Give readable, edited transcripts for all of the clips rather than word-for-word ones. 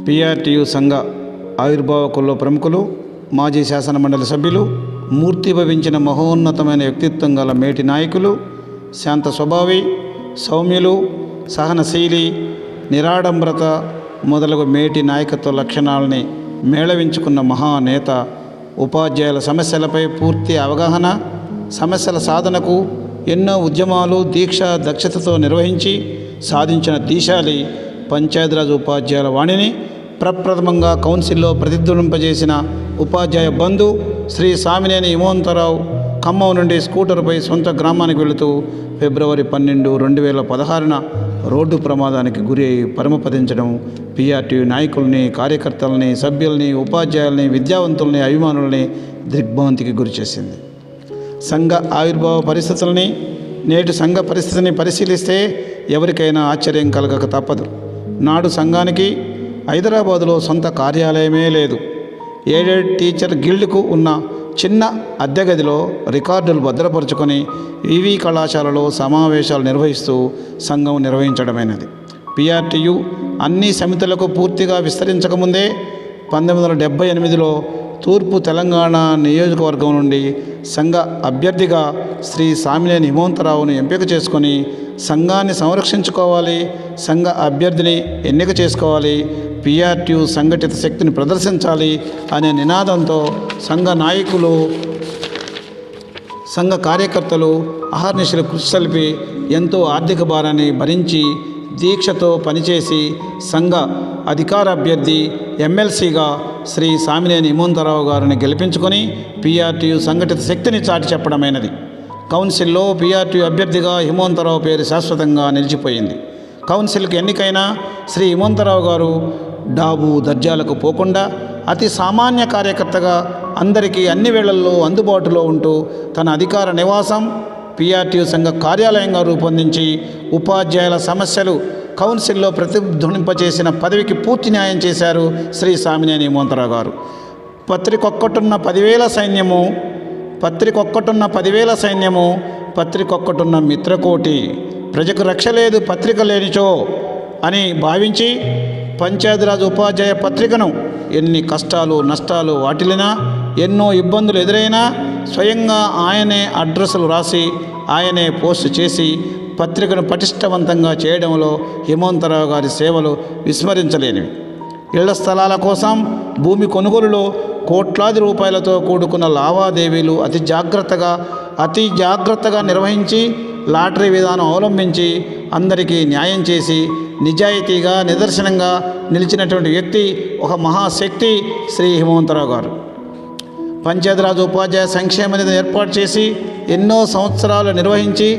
PRTU సంఘ ఆవిర్భావకుల్లో ప్రముఖులు, మాజీ శాసనమండలి సభ్యులు, మూర్తిభవించిన మహోన్నతమైన వ్యక్తిత్వం గల మేటి నాయకులు, శాంత స్వభావి, సౌమ్యులు, సహనశీలి, నిరాడంబరత మొదలగు మేటి నాయకత్వ లక్షణాలని మేళవించుకున్న మహానేత, ఉపాధ్యాయుల సమస్యలపై పూర్తి అవగాహన, సమస్యల సాధనకు ఎన్నో ఉద్యమాలు, దీక్ష, దక్షతతో నిర్వహించి సాధించిన దీశాలి పంచాయతీరాజ్ ఉపాధ్యాయుల వాణిని ప్రప్రథమంగా కౌన్సిల్లో ప్రతిధ్వనింపజేసిన ఉపాధ్యాయ బంధు శ్రీ సామినేని హిమవంతరావు ఖమ్మం నుండి స్కూటర్పై సొంత గ్రామానికి వెళుతూ ఫిబ్రవరి 12, 2016 రోడ్డు ప్రమాదానికి గురి అయి పరమపదించడం పిఆర్టీయు నాయకుల్ని, కార్యకర్తలని, సభ్యుల్ని, ఉపాధ్యాయుల్ని, విద్యావంతుల్ని, అభిమానుల్ని దిగ్భ్రాంతికి గురిచేసింది. సంఘ ఆవిర్భావ పరిస్థితుల్ని, నేటి సంఘ పరిస్థితిని పరిశీలిస్తే ఎవరికైనా ఆశ్చర్యం కలగక తప్పదు. నాడు సంఘానికి హైదరాబాదులో సొంత కార్యాలయమే లేదు. ఎయిడెడ్ టీచర్ గిల్డ్కు ఉన్న చిన్న అద్దె గదిలో రికార్డులు భద్రపరుచుకొని వివి కళాశాలలో సమావేశాలు నిర్వహిస్తూ సంఘం నిర్వహించడమైనది. పిఆర్టీయు అన్ని సమితులకు పూర్తిగా విస్తరించకముందే 1978లో తూర్పు తెలంగాణ నియోజకవర్గం నుండి సంఘ అభ్యర్థిగా శ్రీ సామినేని హిమవంతరావును ఎంపిక చేసుకొని సంఘాన్ని సంరక్షించుకోవాలి, సంఘ అభ్యర్థిని ఎన్నిక చేసుకోవాలి, పిఆర్టీయు సంఘటిత శక్తిని ప్రదర్శించాలి అనే నినాదంతో సంఘ నాయకులు, సంఘ కార్యకర్తలు అహర్నిశలు కృషి సల్పి ఎంతో ఆర్థిక భారాన్ని భరించి దీక్షతో పనిచేసి సంఘ అధికార అభ్యర్థి ఎమ్మెల్సీగా శ్రీ సామినేని హిమవంతరావు గారిని గెలిపించుకొని పిఆర్టీయు సంఘటిత శక్తిని చాటి చెప్పడమైనది. కౌన్సిల్లో పిఆర్టీయు అభ్యర్థిగా హిమవంతరావు పేరు శాశ్వతంగా నిలిచిపోయింది. కౌన్సిల్కి ఎన్నికైన శ్రీ హిమవంతరావు గారు డాబు దర్జాలకు పోకుండా అతి సామాన్య కార్యకర్తగా అందరికీ అన్ని వేళల్లో అందుబాటులో ఉంటూ తన అధికార నివాసం పిఆర్టీయు సంఘ కార్యాలయంగా రూపొందించి ఉపాధ్యాయుల సమస్యలు కౌన్సిల్లో ప్రతిధ్వనింపచేసిన పదవికి పూర్తి న్యాయం చేశారు శ్రీ సామినేని హిమవంతరావు గారు. పత్రికొక్కటున్న 10,000 సైన్యము, పత్రికొక్కటున్న మిత్రకోటి, ప్రజకు రక్ష లేదు పత్రిక లేనిచో అని భావించి పంచాయతీరాజ్ ఉపాధ్యాయ పత్రికను ఎన్ని కష్టాలు, నష్టాలు వాటిల్లినా, ఎన్నో ఇబ్బందులు ఎదురైనా స్వయంగా ఆయనే అడ్రస్లు రాసి ఆయనే పోస్ట్ చేసి పత్రికను పటిష్టవంతంగా చేయడంలో హిమవంతరావు గారి సేవలు విస్మరించలేనివి. ఇళ్ల స్థలాల కోసం భూమి కొనుగోలులో కోట్లాది రూపాయలతో కూడుకున్న లావాదేవీలు అతి జాగ్రత్తగా నిర్వహించి లాటరీ విధానం అవలంబించి అందరికీ న్యాయం చేసి నిజాయితీగా నిదర్శనంగా నిలిచినటువంటి వ్యక్తి, ఒక మహాశక్తి శ్రీ హిమవంతరావు గారు. పంచాయతీరాజ్ ఉపాధ్యాయ సంక్షేమ నిధి ఏర్పాటు చేసి ఎన్నో సంవత్సరాలు నిర్వహించి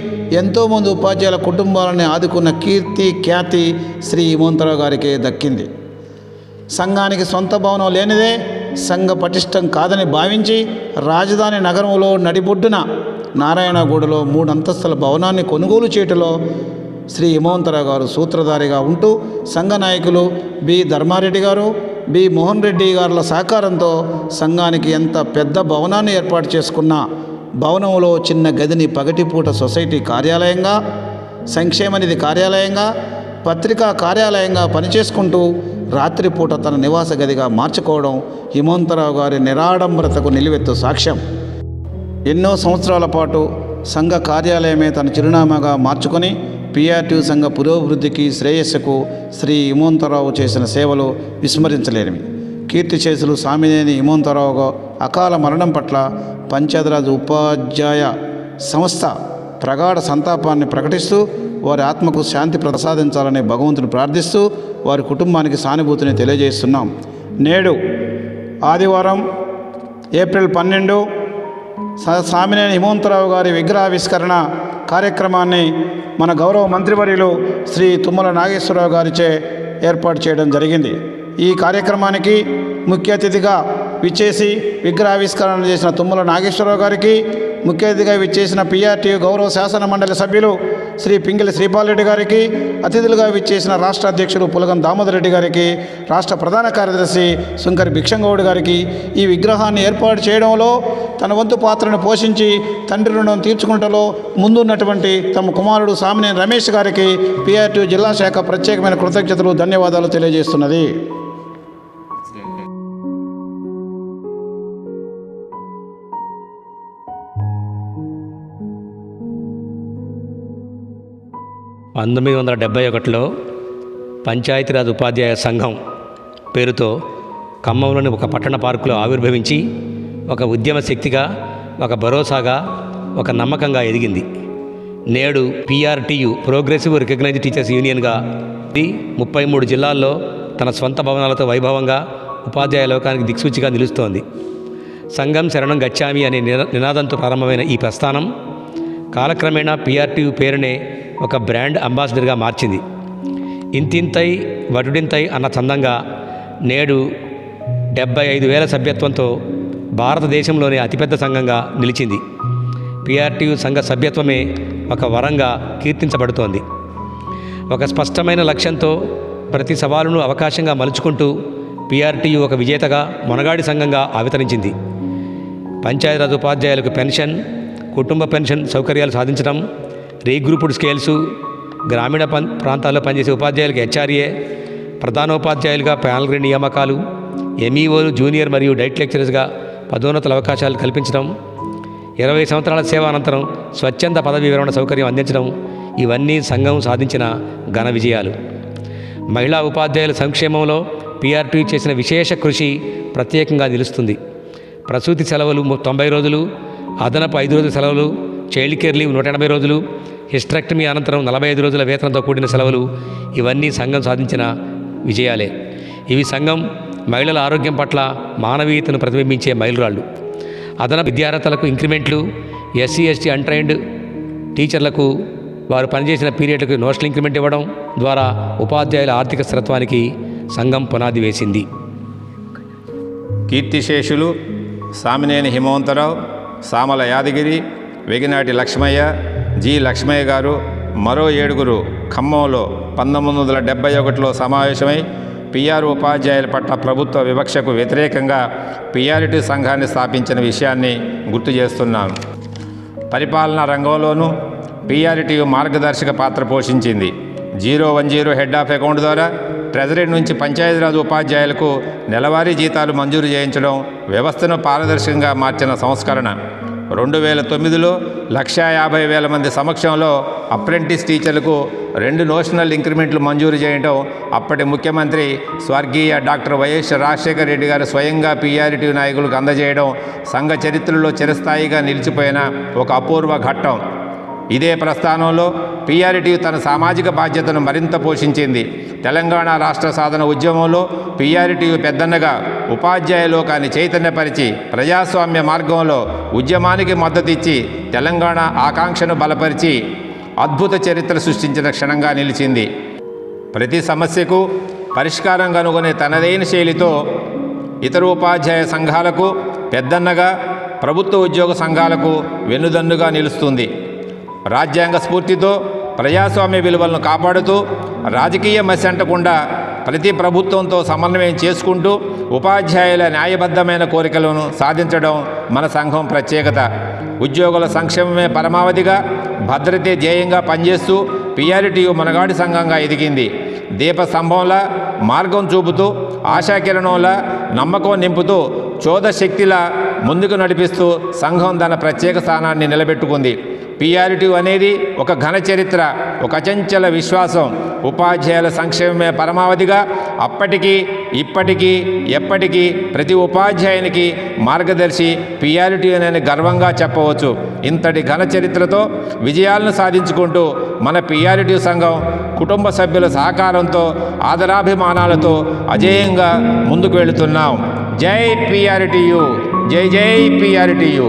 ఎంతోమంది ఉపాధ్యాయుల కుటుంబాలని ఆదుకున్న కీర్తి, ఖ్యాతి శ్రీ హిమవంతరావు గారికే దక్కింది. సంఘానికి సొంత భవనం లేనిదే సంఘ పటిష్టం కాదని భావించి రాజధాని నగరంలో నడిబొడ్డున నారాయణగూడలో 3 అంతస్తుల భవనాన్ని కొనుగోలు చేయటంలో శ్రీ హిమవంతరావు గారు సూత్రధారిగా ఉంటూ సంఘ నాయకులు బి ధర్మారెడ్డి గారు, బి మోహన్ రెడ్డి గారుల సహకారంతో సంఘానికి ఎంత పెద్ద భవనాన్ని ఏర్పాటు చేసుకున్నా భవనంలో చిన్న గదిని పగటిపూట సొసైటీ కార్యాలయంగా, సంక్షేమ నిధి కార్యాలయంగా, పత్రికా కార్యాలయంగా పనిచేసుకుంటూ రాత్రిపూట తన నివాస గదిగా మార్చుకోవడం హిమవంతరావు గారి నిరాడంబరతకు నిలువెత్తు సాక్ష్యం. ఎన్నో సంవత్సరాల పాటు సంఘ కార్యాలయమే తన చిరునామాగా మార్చుకొని పిఆర్టీయు సంఘ పురోభివృద్ధికి, శ్రేయస్సుకు శ్రీ హిమవంతరావు చేసిన సేవలు విస్మరించలేనివి. కీర్తిశేషులు సామినేని హిమవంతరావు అకాల మరణం పట్ల పంచాయతీరాజ్ ఉపాధ్యాయ సంస్థ ప్రగాఢ సంతాపాన్ని ప్రకటిస్తూ వారి ఆత్మకు శాంతి ప్రసాదించాలని భగవంతుని ప్రార్థిస్తూ వారి కుటుంబానికి సానుభూతిని తెలియజేస్తున్నాం. నేడు ఆదివారం ఏప్రిల్ 12 సామినేని హిమవంతరావు గారి విగ్రహావిష్కరణ కార్యక్రమాన్ని మన గౌరవ మంత్రివర్యులు శ్రీ తుమ్మల నాగేశ్వరరావు గారిచే ఏర్పాటు చేయడం జరిగింది. ఈ కార్యక్రమానికి ముఖ్య అతిథిగా విచ్చేసి విగ్రహావిష్కరణ చేసిన తుమ్మల నాగేశ్వరరావు గారికి, ముఖ్య అతిథిగా విచ్చేసిన పిఆర్టీయు గౌరవ శాసన మండలి సభ్యులు శ్రీ పింగిలి శ్రీపాల్ రెడ్డి గారికి, అతిథులుగా విచ్చేసిన రాష్ట్ర అధ్యక్షులు పులగం దామోదర్ రెడ్డి గారికి, రాష్ట్ర ప్రధాన కార్యదర్శి సుంకరి భిక్షంగౌడ్ గారికి ఈ విగ్రహాన్ని ఏర్పాటు చేయడంలో తన వంతు పాత్రను పోషించి తండ్రి రుణం తీర్చుకుంటలో ముందున్నటువంటి తమ కుమారుడు సామినేని రమేష్ గారికి పిఆర్టీయు జిల్లా శాఖ ప్రత్యేకమైన కృతజ్ఞతలు, ధన్యవాదాలు తెలియజేస్తున్నది. పంతొమ్మిది 1971లో పంచాయతీరాజ్ ఉపాధ్యాయ సంఘం పేరుతో ఖమ్మంలోని ఒక పట్టణ పార్కులో ఆవిర్భవించి ఒక ఉద్యమ శక్తిగా, ఒక భరోసాగా, ఒక నమ్మకంగా ఎదిగింది. నేడు పిఆర్టీయు ప్రోగ్రెసివ్ రికగ్నైజ్డ్ టీచర్స్ యూనియన్గా 33 జిల్లాల్లో తన స్వంత భవనాలతో వైభవంగా ఉపాధ్యాయ లోకానికి దిక్సూచిగా నిలుస్తోంది. సంఘం శరణం గచ్చామి అనే నినాదంతో ప్రారంభమైన ఈ ప్రస్థానం కాలక్రమేణా పిఆర్టీయు పేరునే ఒక బ్రాండ్ అంబాసిడర్గా మార్చింది. ఇంతింతై వటుడింతై అన్న చందంగా నేడు 75,000 సభ్యత్వంతో భారతదేశంలోనే అతిపెద్ద సంఘంగా నిలిచింది. పిఆర్టీయు సంఘ సభ్యత్వమే ఒక వరంగా కీర్తించబడుతోంది. ఒక స్పష్టమైన లక్ష్యంతో ప్రతి సవాలును అవకాశంగా మలుచుకుంటూ పిఆర్టీయు ఒక విజేతగా, మొనగాడి సంఘంగా అవతరించింది. పంచాయతీరాజ్ ఉపాధ్యాయులకు పెన్షన్, కుటుంబ పెన్షన్ సౌకర్యాలు సాధించడం, రీగ్రూపుడ్ స్కేల్సు, గ్రామీణ ప్రాంతాల్లో పనిచేసే ఉపాధ్యాయులకు హెచ్ఆర్ఏ, ప్రధానోపాధ్యాయులుగా ప్యానల్ గ్రేడ్ నియామకాలు, ఎంఈఓలు, జూనియర్ మరియు డైట్ లెక్చరర్స్గా పదోన్నతుల అవకాశాలు కల్పించడం, 20 సంవత్సరాల సేవ అనంతరం స్వచ్ఛంద పదవి విరమణ సౌకర్యం అందించడం ఇవన్నీ సంఘం సాధించిన ఘన విజయాలు. మహిళా ఉపాధ్యాయుల సంక్షేమంలో పిఆర్టీయు చేసిన విశేష కృషి ప్రత్యేకంగా నిలుస్తుంది. ప్రసూతి సెలవులు 90 రోజులు, అదనపు 5 రోజుల సెలవులు, చైల్డ్ కేర్ లీవ్ 180 రోజులు, హిస్టరెక్టమీ అనంతరం 45 రోజుల వేతనంతో కూడిన సెలవులు ఇవన్నీ సంఘం సాధించిన విజయాలే. ఇవి సంఘం మహిళల ఆరోగ్యం పట్ల మానవీయతను ప్రతిబింబించే మైలురాళ్ళు. అదనపు విద్యార్హతలకు ఇంక్రిమెంట్లు, ఎస్సీ ఎస్టీ అన్ట్రైన్డ్ టీచర్లకు వారు పనిచేసిన పీరియడ్లకు నోషనల్ ఇంక్రిమెంట్ ఇవ్వడం ద్వారా ఉపాధ్యాయుల ఆర్థిక స్థిరత్వానికి సంఘం పునాది వేసింది. కీర్తిశేషులు సామినేని హిమవంతరావు, సామల యాదగిరి, వెగినాటి లక్ష్మయ్య, జి లక్ష్మయ్య గారు మరో 7 ఖమ్మంలో 1971లో సమావేశమై పిఆర్ ఉపాధ్యాయుల పట్ల ప్రభుత్వ వివక్షకు వ్యతిరేకంగా పిఆర్టీ సంఘాన్ని స్థాపించిన విషయాన్ని గుర్తు చేస్తున్నాను. పరిపాలనా రంగంలోనూ పిఆర్టీయు మార్గదర్శక పాత్ర పోషించింది. 010 హెడ్ ఆఫ్ అకౌంట్ ద్వారా ట్రెజరీ నుంచి పంచాయతీరాజ్ ఉపాధ్యాయులకు నెలవారీ జీతాలు మంజూరు చేయించడం వ్యవస్థను పారదర్శకంగా మార్చిన సంస్కరణ. 2009లో 150,000 మంది సమక్షంలో అప్రెంటిస్ టీచర్లకు 2 నోషనల్ ఇంక్రిమెంట్లు మంజూరు చేయడం అప్పటి ముఖ్యమంత్రి స్వర్గీయ డాక్టర్ వైఎస్ రాజశేఖర రెడ్డి గారు స్వయంగా పిఆర్టీయు నాయకులకు అందజేయడం సంఘ చరిత్రలో చిరస్థాయిగా నిలిచిపోయిన ఒక అపూర్వ ఘట్టం. ఇదే ప్రస్థానంలో పిఆర్టీయు తన సామాజిక బాధ్యతను మరింత పోషించింది. తెలంగాణ రాష్ట్ర సాధన ఉద్యమంలో పిఆర్టీయు పెద్దన్నగా ఉపాధ్యాయ లోకాన్ని చైతన్యపరిచి ప్రజాస్వామ్య మార్గంలో ఉద్యమానికి మద్దతిచ్చి తెలంగాణ ఆకాంక్షను బలపరిచి అద్భుత చరిత్ర సృష్టించిన క్షణంగా నిలిచింది. ప్రతి సమస్యకు పరిష్కారం కనుగొనే తనదైన శైలితో ఇతర ఉపాధ్యాయ సంఘాలకు పెద్దన్నగా, ప్రభుత్వ ఉద్యోగ సంఘాలకు వెన్నుదన్నుగా నిలుస్తుంది. రాజ్యాంగ స్ఫూర్తితో ప్రజాస్వామ్య విలువలను కాపాడుతూ రాజకీయ మసి అంటకుండా ప్రతి ప్రభుత్వంతో సమన్వయం చేసుకుంటూ ఉపాధ్యాయుల న్యాయబద్ధమైన కోరికలను సాధించడం మన సంఘం ప్రత్యేకత. ఉద్యోగుల సంక్షేమమే పరమావధిగా, భద్రతే ధ్యేయంగా పనిచేస్తూ పిఆర్టీయు మనగాడి సంఘంగా ఎదిగింది. దీపస్తంభంలా, మార్గం చూపుతూ, ఆశాకిరణంలా, నమ్మకం నింపుతూ, చోదశక్తిలా ముందుకు నడిపిస్తూ సంఘం తన ప్రత్యేక స్థానాన్ని నిలబెట్టుకుంది. పిఆర్టీయు అనేది ఒక ఘన చరిత్ర, ఒక అచంచల విశ్వాసం. ఉపాధ్యాయుల సంక్షేమమే పరమావధిగా అప్పటికీ ఇప్పటికీ ఎప్పటికీ ప్రతి ఉపాధ్యాయునికి మార్గదర్శి పిఆర్టీయు అని గర్వంగా చెప్పవచ్చు. ఇంతటి ఘన చరిత్రతో విజయాలను సాధించుకుంటూ మన పిఆర్టీయు సంఘం కుటుంబ సభ్యుల సహకారంతో, ఆదరాభిమానాలతో అజేయంగా ముందుకు వెళుతున్నాం. జై పిఆర్టీయు, జై జై పిఆర్టీయు.